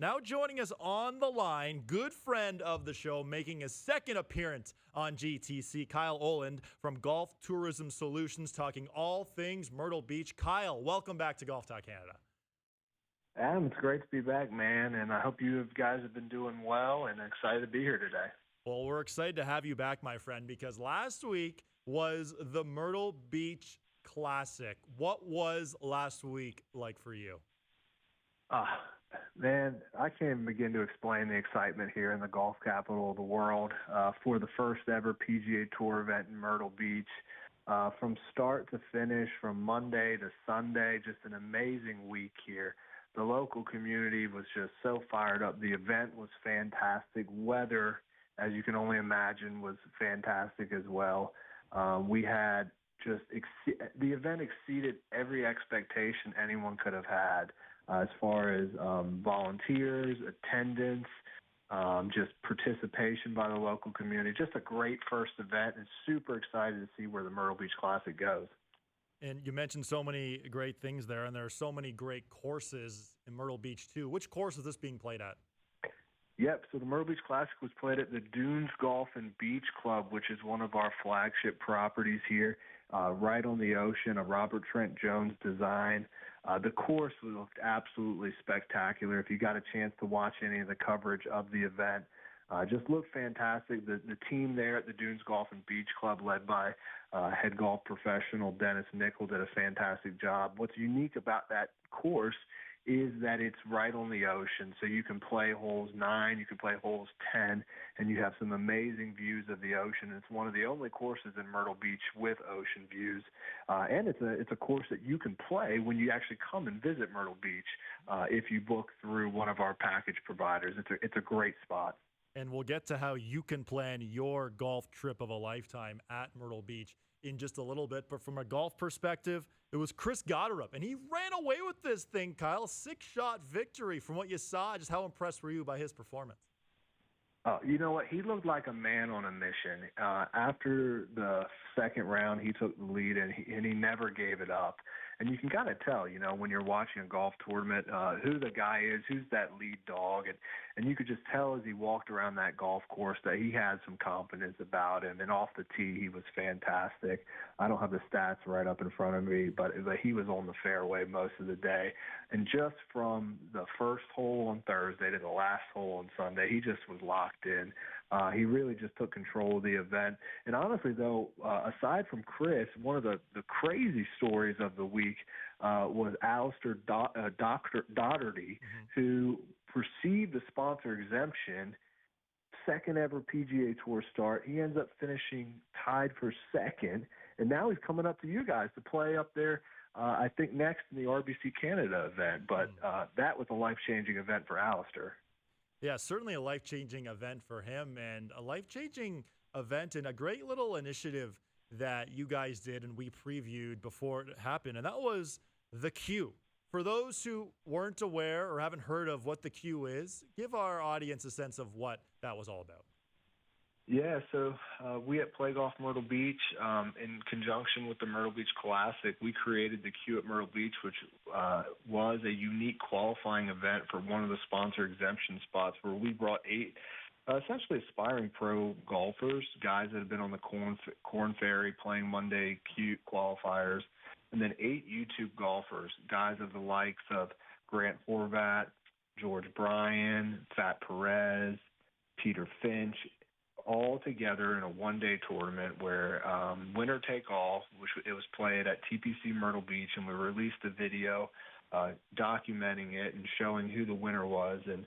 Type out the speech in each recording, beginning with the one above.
Now joining us on the line, good friend of the show, making his second appearance on GTC, Kyle Oland from Golf Tourism Solutions, talking all things Myrtle Beach. Kyle, welcome back to Golf Talk Canada. Adam, it's great to be back, man, and I hope you guys have been doing well and excited to be here today. Well, we're excited to have you back, my friend, because last week was the Myrtle Beach Classic. What was last week like for you? Man, I can't even begin to explain the excitement here in the golf capital of the world for the first ever PGA Tour event in Myrtle Beach. From start to finish, from Monday to Sunday, just an amazing week here. The local community was just so fired up. The event was fantastic. Weather, as you can only imagine, was fantastic as well. We had the event exceeded every expectation anyone could have had as far as volunteers, attendance, just participation by the local community. Just a great first event, and super excited to see where the Myrtle Beach Classic goes. And you mentioned so many great things there, and there are so many great courses in Myrtle Beach, too. Which course is this being played at? Yep, so the Myrtle Beach Classic was played at the Dunes Golf and Beach Club, which is one of our flagship properties here, right on the ocean, a Robert Trent Jones design. The course looked absolutely spectacular. If you got a chance to watch any of the coverage of the event, just looked fantastic. The team there at the Dunes Golf and Beach Club, led by head golf professional Dennis Nickel, did a fantastic job. What's unique about that course is that it's right on the ocean. So you can play holes 9, you can play holes 10, and you have some amazing views of the ocean. It's one of the only courses in Myrtle Beach with ocean views. And it's a course that you can play when you actually come and visit Myrtle Beach if you book through one of our package providers. It's a great spot. And we'll get to how you can plan your golf trip of a lifetime at Myrtle Beach in just a little bit. But from a golf perspective, it was Chris Gotterup, and he ran away with this thing, Kyle. 6-shot victory. From what you saw, just how impressed were you by his performance? You know what? He looked like a man on a mission. After the second round, he took the lead, and he never gave it up. And you can kind of tell, when you're watching a golf tournament, who the guy is, who's that lead dog. And you could just tell as he walked around that golf course that he had some confidence about him. And off the tee, he was fantastic. I don't have the stats right up in front of me, but he was on the fairway most of the day. And just from the first hole on Thursday to the last hole on Sunday, he just was locked in. He really just took control of the event. And honestly, though, aside from Chris, one of the crazy stories of the week was Alistair Doherty, who received the sponsor exemption, second ever PGA Tour start. He ends up finishing tied for second, and now he's coming up to you guys to play up there, I think, next in the RBC Canada event. But that was a life-changing event for Alistair. Yeah, certainly a life-changing event for him, and a life-changing event and a great little initiative that you guys did and we previewed before it happened, and that was the Q. For those who weren't aware or haven't heard of what the Q is, give our audience a sense of what that was all about. Yeah, so we at Play Golf Myrtle Beach, in conjunction with the Myrtle Beach Classic, we created the Q at Myrtle Beach, which was a unique qualifying event for one of the sponsor exemption spots where we brought 8 essentially aspiring pro golfers, guys that have been on the Corn Ferry playing Monday Q qualifiers, and then 8 YouTube golfers, guys of the likes of Grant Horvat, George Bryan, Fat Perez, Peter Finch, all together in a one-day tournament where winner take all, which it was played at TPC Myrtle Beach, and we released a video documenting it and showing who the winner was. And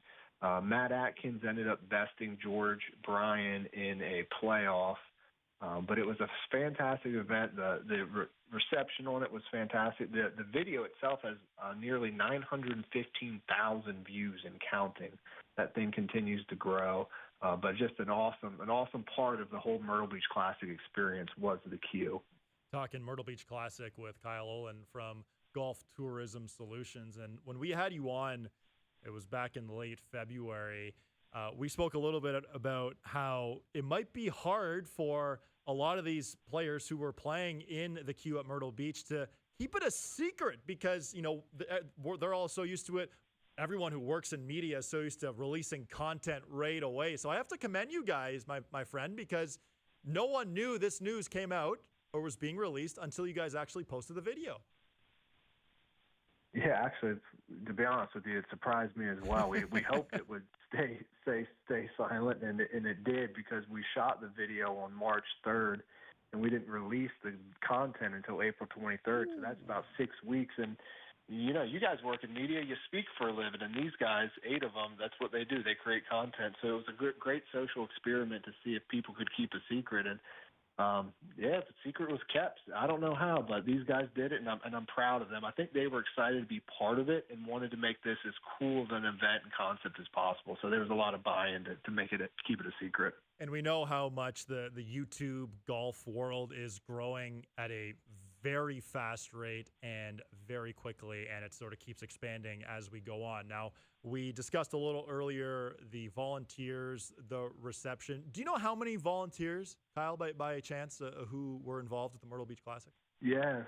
Matt Atkins ended up besting George Bryan in a playoff, but it was a fantastic event. The reception on it was fantastic. The video itself has nearly 915,000 views and counting. That thing continues to grow. But just an awesome part of the whole Myrtle Beach Classic experience was the Q. Talking Myrtle Beach Classic with Kyle Oland from Golf Tourism Solutions. And when we had you on, it was back in late February, we spoke a little bit about how it might be hard for a lot of these players who were playing in the Q at Myrtle Beach to keep it a secret because, they're all so used to it everyone who works in media is so used to releasing content right away. So I have to commend you guys, my friend, because no one knew this news came out or was being released until you guys actually posted the video. Yeah, actually, to be honest with you, it surprised me as well. We hoped it would stay silent, and it did, because we shot the video on March 3rd, and we didn't release the content until April 23rd. So that's about 6 weeks. And you guys work in media, you speak for a living, and these guys, 8 of them, that's what they do. They create content. So it was a great social experiment to see if people could keep a secret. And the secret was kept. I don't know how, but these guys did it, and I'm proud of them. I think they were excited to be part of it and wanted to make this as cool of an event and concept as possible. So there was a lot of buy-in to keep it a secret. And we know how much the YouTube golf world is growing at a very fast rate and very quickly, and it sort of keeps expanding as we go on. Now, we discussed a little earlier the volunteers, the reception. Do you know how many volunteers, Kyle, by chance, who were involved with the Myrtle Beach Classic? Yes.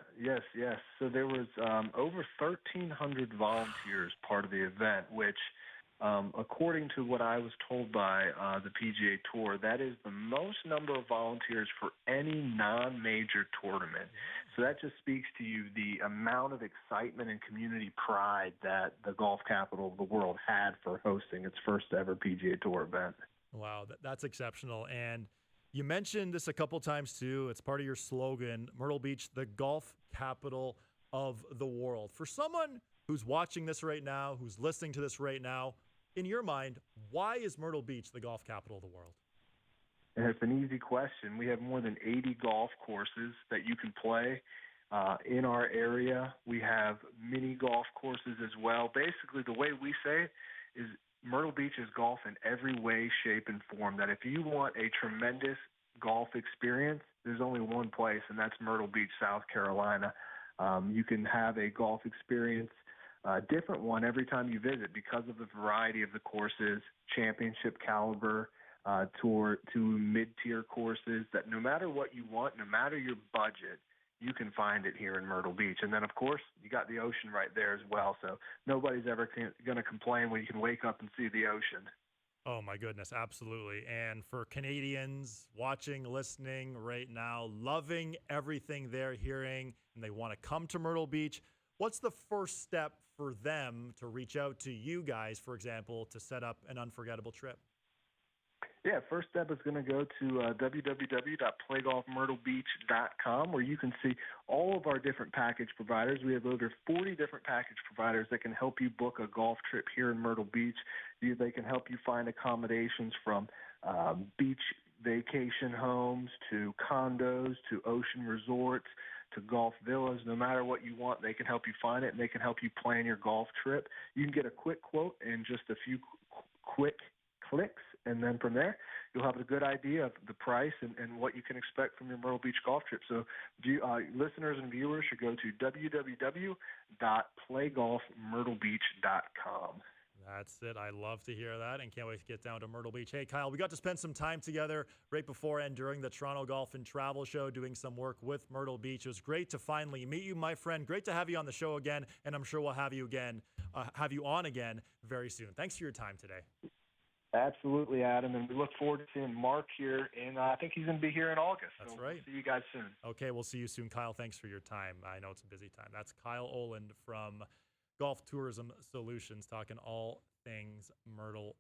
So there was over 1,300 volunteers part of the event, which, according to what I was told by the PGA Tour, that is the most number of volunteers for any non-major tournament. So that just speaks to you the amount of excitement and community pride that the golf capital of the world had for hosting its first ever PGA Tour event. Wow, that's exceptional. And you mentioned this a couple times too. It's part of your slogan, Myrtle Beach, the golf capital of the world. For someone who's watching this right now, who's listening to this right now, in your mind, why is Myrtle Beach the golf capital of the world? And it's an easy question. We have more than 80 golf courses that you can play in our area. We have mini golf courses as well. Basically, the way we say it is Myrtle Beach is golf in every way, shape, and form. That if you want a tremendous golf experience, there's only one place, and that's Myrtle Beach, South Carolina. You can have a golf experience, different one every time you visit, because of the variety of the courses, championship caliber, to mid-tier courses, that no matter what you want, no matter your budget, you can find it here in Myrtle Beach. And then, of course, you got the ocean right there as well. So nobody's ever going to complain when you can wake up and see the ocean. Oh, my goodness. Absolutely. And for Canadians watching, listening right now, loving everything they're hearing, and they want to come to Myrtle Beach, what's the first step for them to reach out to you guys, for example, to set up an unforgettable trip? Yeah, first step is going to go to www.playgolfmyrtlebeach.com, where you can see all of our different package providers. We have over 40 different package providers that can help you book a golf trip here in Myrtle Beach. They can help you find accommodations from beach vacation homes to condos to ocean resorts to golf villas. No matter what you want, they can help you find it, and they can help you plan your golf trip. You can get a quick quote in just a few quick clicks, and then from there, you'll have a good idea of the price and what you can expect from your Myrtle Beach golf trip. So listeners and viewers should go to www.playgolfmyrtlebeach.com. That's it. I love to hear that, and can't wait to get down to Myrtle Beach. Hey, Kyle, we got to spend some time together right before and during the Toronto Golf and Travel Show doing some work with Myrtle Beach. It was great to finally meet you, my friend. Great to have you on the show again, and I'm sure we'll have you on again very soon. Thanks for your time today. Absolutely, Adam, and we look forward to seeing Mark here, and I think he's going to be here in August. That's so right. We'll see you guys soon. Okay, we'll see you soon. Kyle, thanks for your time. I know it's a busy time. That's Kyle Oland from Golf Tourism Solutions, talking all things Myrtle